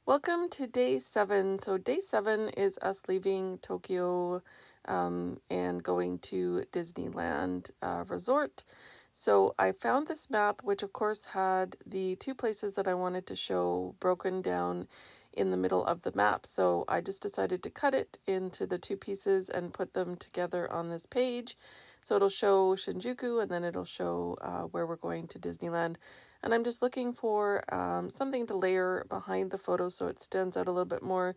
Welcome to day 7. So day 7 is us leaving Tokyo and going to Disneyland Resort. So I found this map, which of course had the two places that I wanted to show broken down in the middle of the map. So I just decided to cut it into the two pieces and put them together on this page. So it'll show Shinjuku and then it'll show where we're going to Disneyland. And I'm just looking for something to layer behind the photo so it stands out a little bit more.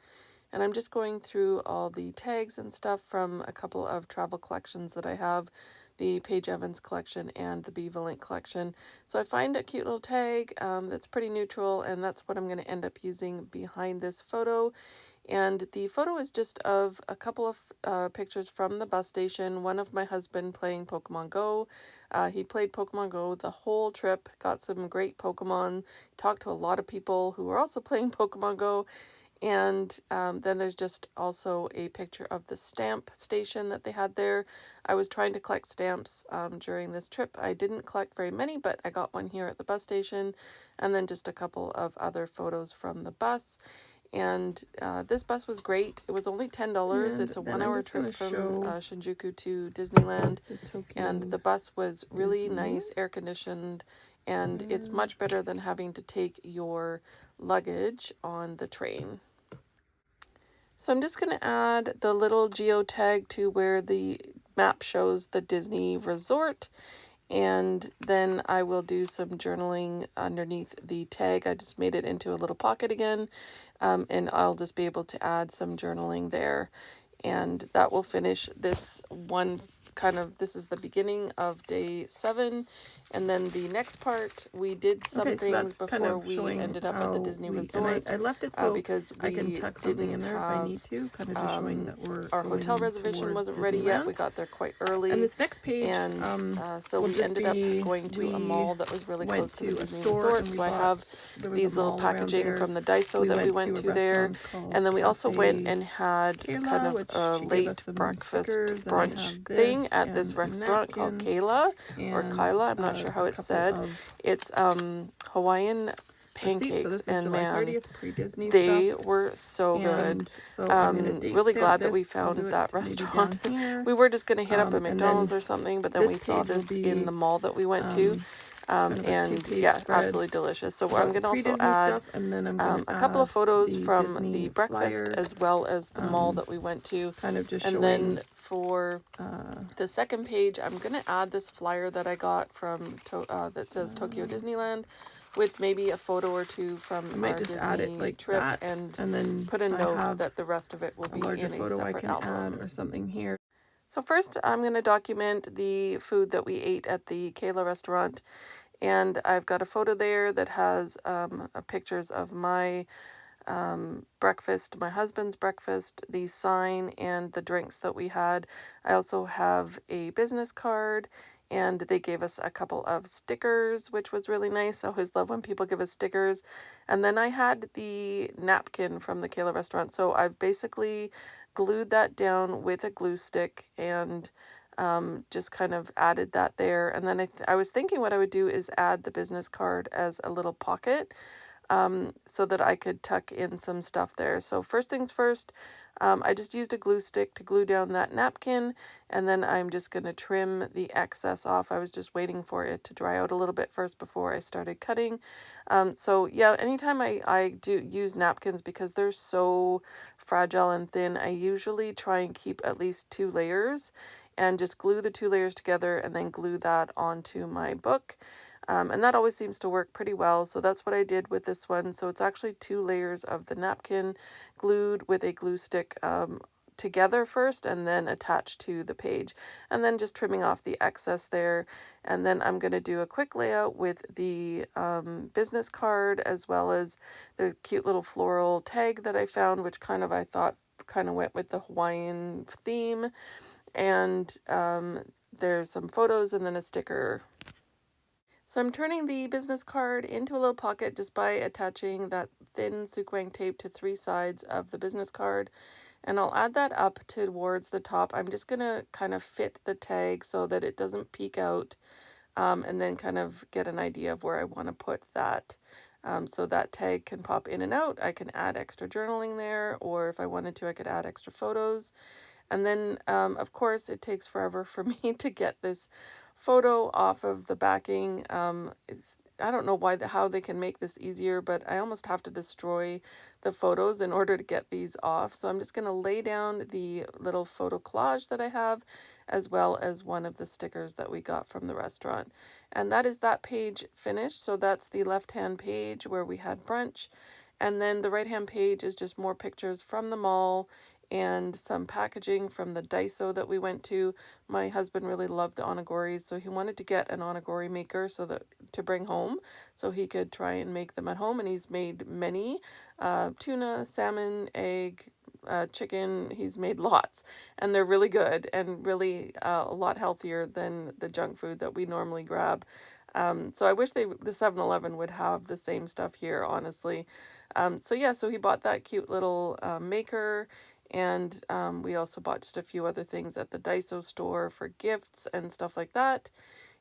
And I'm just going through all the tags and stuff from a couple of travel collections that I have, the Paige Evans collection and the Beavalent collection. So I find a cute little tag that's pretty neutral, and that's what I'm going to end up using behind this photo. And the photo is just of a couple of pictures from the bus station. One of my husband playing Pokemon Go. He played Pokemon Go the whole trip, got some great Pokemon, talked to a lot of people who were also playing Pokemon Go. And then there's just also a picture of the stamp station that they had there. I was trying to collect stamps during this trip. I didn't collect very many, but I got one here at the bus station. And then just a couple of other photos from the bus. And this bus was great. It was only $10. It's a 1-hour trip from Shinjuku to Disneyland. And the bus was really nice, air conditioned, and it's much better than having to take your luggage on the train. So I'm just going to add the little geotag to where the map shows the Disney Resort. And then I will do some journaling underneath the tag. I just made it into a little pocket again. And I'll just be able to add some journaling there. And that will finish this one this is the beginning of day 7. And then the next part, we did some things before we ended up at the Disney Resort. I left it so because we I can tuck something in there if I need to, kind of just showing that our hotel reservation wasn't ready yet. We got there quite early. And this next page, and so we ended up going to a mall that was really close to the Disney Resort. So I have these little packaging from the Daiso that we went to there. And then we also went and had kind of a late breakfast brunch thing at this restaurant called Kayla or Kyla. I'm not sure how it's said. It's Hawaiian pancakes, and man, they were so good. Really glad that we found that restaurant. We were just going to hit up a McDonald's or something, but then we saw this in the mall that we went to. And yeah, absolutely delicious. So I'm going to also add a couple of photos from the breakfast as well as the mall that we went to. And then for the second page, I'm going to add this flyer that I got from that says Tokyo Disneyland, with maybe a photo or two from our Disney trip, and then put a note that the rest of it will be in a separate album or something here. So first, I'm going to document the food that we ate at the Kayla restaurant. And I've got a photo there that has pictures of my breakfast, my husband's breakfast, the sign, and the drinks that we had. I also have a business card, and they gave us a couple of stickers, which was really nice. I always love when people give us stickers. And then I had the napkin from the Kayla restaurant. So I've basically glued that down with a glue stick and just kind of added that there. And then I was thinking what I would do is add the business card as a little pocket so that I could tuck in some stuff there. So first things first, I just used a glue stick to glue down that napkin, and then I'm just going to trim the excess off. I was just waiting for it to dry out a little bit first before I started cutting. So yeah, anytime I do use napkins, because they're so fragile and thin, I usually try and keep at least 2 layers and just glue the 2 layers together and then glue that onto my book. And that always seems to work pretty well. So that's what I did with this one. So it's actually 2 layers of the napkin glued with a glue stick together first and then attached to the page. And then just trimming off the excess there. And then I'm going to do a quick layout with the business card as well as the cute little floral tag that I found, which I thought went with the Hawaiian theme. And there's some photos and then a sticker. So I'm turning the business card into a little pocket just by attaching that thin sukwang tape to 3 sides of the business card. And I'll add that up towards the top. I'm just going to kind of fit the tag so that it doesn't peek out, and then kind of get an idea of where I want to put that So that tag can pop in and out. I can add extra journaling there, or if I wanted to, I could add extra photos. And then, of course, it takes forever for me to get this photo off of the backing. I don't know how they can make this easier, but I almost have to destroy the photos in order to get these off. So I'm just going to lay down the little photo collage that I have, as well as one of the stickers that we got from the restaurant. And that is that page finished. So that's the left-hand page where we had brunch. And then the right-hand page is just more pictures from the mall and some packaging from the Daiso that we went to. My husband really loved the onagoris, so he wanted to get an onagori maker to bring home so he could try and make them at home, and he's made many. Tuna, salmon, egg, chicken, he's made lots, and they're really good and really a lot healthier than the junk food that we normally grab. So I wish the 7-Eleven would have the same stuff here, honestly. So yeah, so he bought that cute little maker, and we also bought just a few other things at the Daiso store for gifts and stuff like that.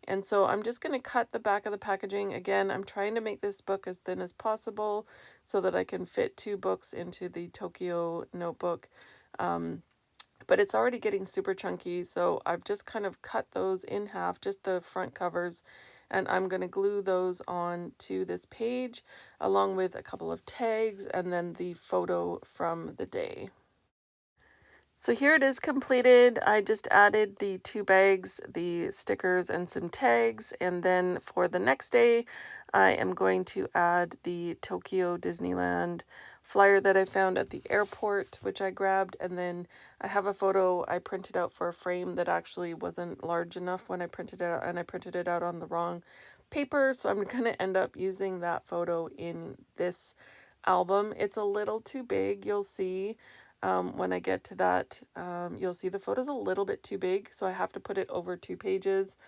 And so I'm just going to cut the back of the packaging. Again, I'm trying to make this book as thin as possible so that I can fit 2 books into the Tokyo notebook. But it's already getting super chunky, so I've just kind of cut those in half, just the front covers, and I'm going to glue those on to this page along with a couple of tags and then the photo from the day. So here it is completed. I just added the 2 bags, the stickers, and some tags. And then for the next day, I am going to add the Tokyo Disneyland flyer that I found at the airport, which I grabbed. And then I have a photo I printed out for a frame that actually wasn't large enough when I printed it out, and I printed it out on the wrong paper. So I'm going to end up using that photo in this album. It's a little too big, you'll see. When I get to that, you'll see the photo's a little bit too big, so I have to put it over 2 pages.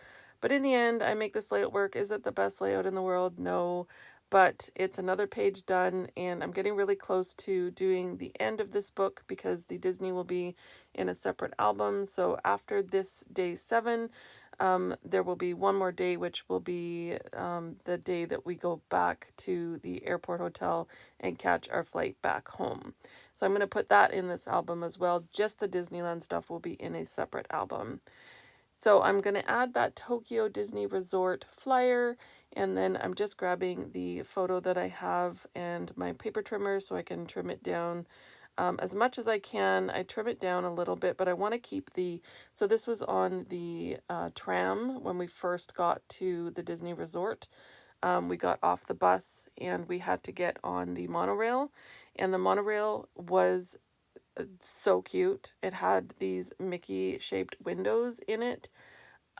But in the end, I make this layout work. Is it the best layout in the world? No, but it's another page done, and I'm getting really close to doing the end of this book because the Disney will be in a separate album. So after this day 7, there will be one more day, which will be the day that we go back to the airport hotel and catch our flight back home. So I'm going to put that in this album as well. Just the Disneyland stuff will be in a separate album. So I'm going to add that Tokyo Disney Resort flyer, and then I'm just grabbing the photo that I have and my paper trimmer so I can trim it down as much as I can. I trim it down a little bit, but I want to keep so this was on the tram when we first got to the Disney Resort. We got off the bus and we had to get on the monorail, and the monorail was so cute. It had these Mickey shaped windows in it.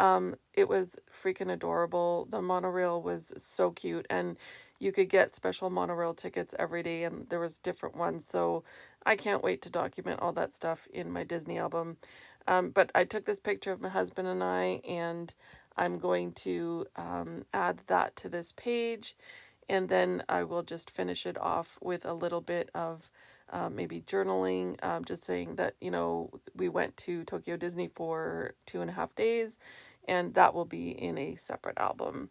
It was freaking adorable. The monorail was so cute, and you could get special monorail tickets every day, and there was different ones. So I can't wait to document all that stuff in my Disney album. But I took this picture of my husband and I, and I'm going to add that to this page, and then I will just finish it off with a little bit of maybe journaling, just saying that, we went to Tokyo Disney for 2.5 days, and that will be in a separate album.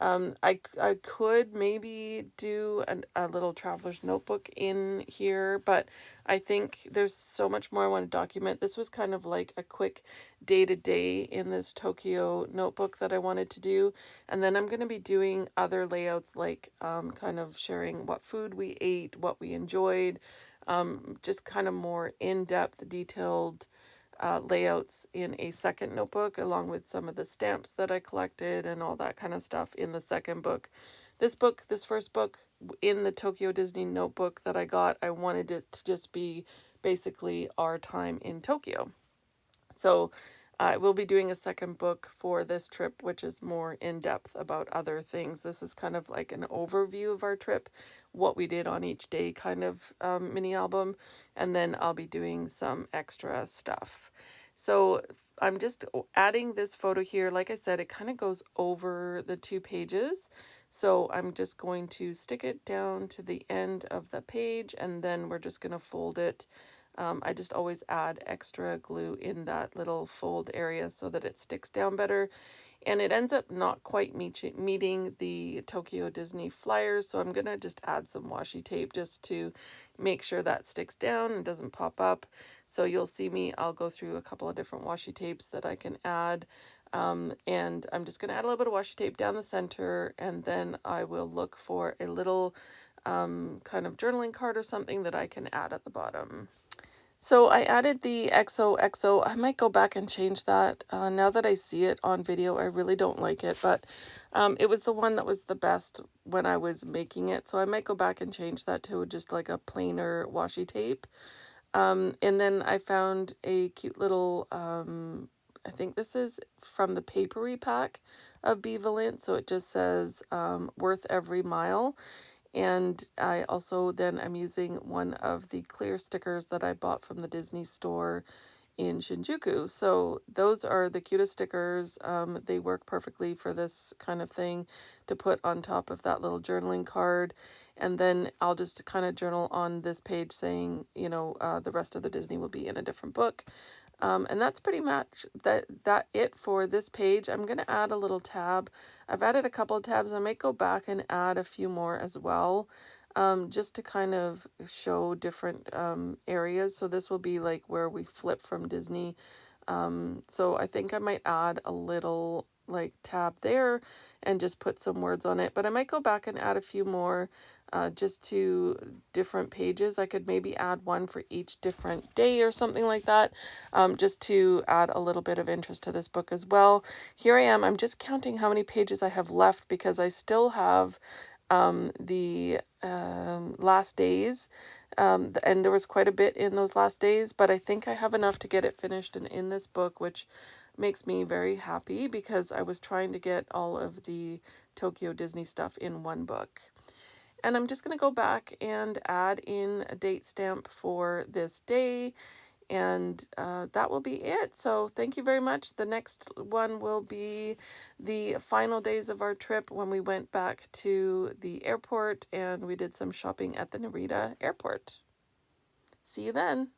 I could maybe do a little traveler's notebook in here, but I think there's so much more I want to document. This was kind of like a quick day-to-day in this Tokyo notebook that I wanted to do. And then I'm going to be doing other layouts, like kind of sharing what food we ate, what we enjoyed, just kind of more in-depth, detailed layouts in a second notebook, along with some of the stamps that I collected and all that kind of stuff in the second book. This first book in the Tokyo Disney notebook that I got, I wanted it to just be basically our time in Tokyo. So I will be doing a second book for this trip, which is more in depth about other things. This is kind of like an overview of our trip, what we did on each day kind of mini album. And then I'll be doing some extra stuff. So I'm just adding this photo here. Like I said, it kind of goes over the 2 pages. So I'm just going to stick it down to the end of the page, and then we're just going to fold it. I just always add extra glue in that little fold area so that it sticks down better. and it ends up not quite meeting the Tokyo Disney flyers, so I'm going to just add some washi tape just to make sure that sticks down and doesn't pop up. So you'll see me, I'll go through a couple of different washi tapes that I can add, and I'm just going to add a little bit of washi tape down the center, and then I will look for a little kind of journaling card or something that I can add at the bottom. So I added the XOXO. I might go back and change that. Now that I see it on video, I really don't like it, but it was the one that was the best when I was making it. So I might go back and change that to just like a plainer washi tape. And then I found a cute little, I think this is from the papery pack of Beavalent. So it just says worth every mile. And I also then am using one of the clear stickers that I bought from the Disney store in Shinjuku. So those are the cutest stickers. They work perfectly for this kind of thing to put on top of that little journaling card. And then I'll just kind of journal on this page saying, you know, the rest of the Disney will be in a different book. And that's pretty much it for this page. I'm going to add a little tab. I've added a couple of tabs. I might go back and add a few more as well, just to kind of show different areas. So this will be like where we flip from Disney. So I think I might add a little like tab there and just put some words on it. But I might go back and add a few more just to different pages. I could maybe add one for each different day or something like that, just to add a little bit of interest to this book as well. Here I am. I'm just counting how many pages I have left because I still have the last days. And there was quite a bit in those last days, but I think I have enough to get it finished and in this book, which makes me very happy because I was trying to get all of the Tokyo Disney stuff in one book. And I'm just going to go back and add in a date stamp for this day. And that will be it. So thank you very much. The next one will be the final days of our trip when we went back to the airport and we did some shopping at the Narita airport. See you then.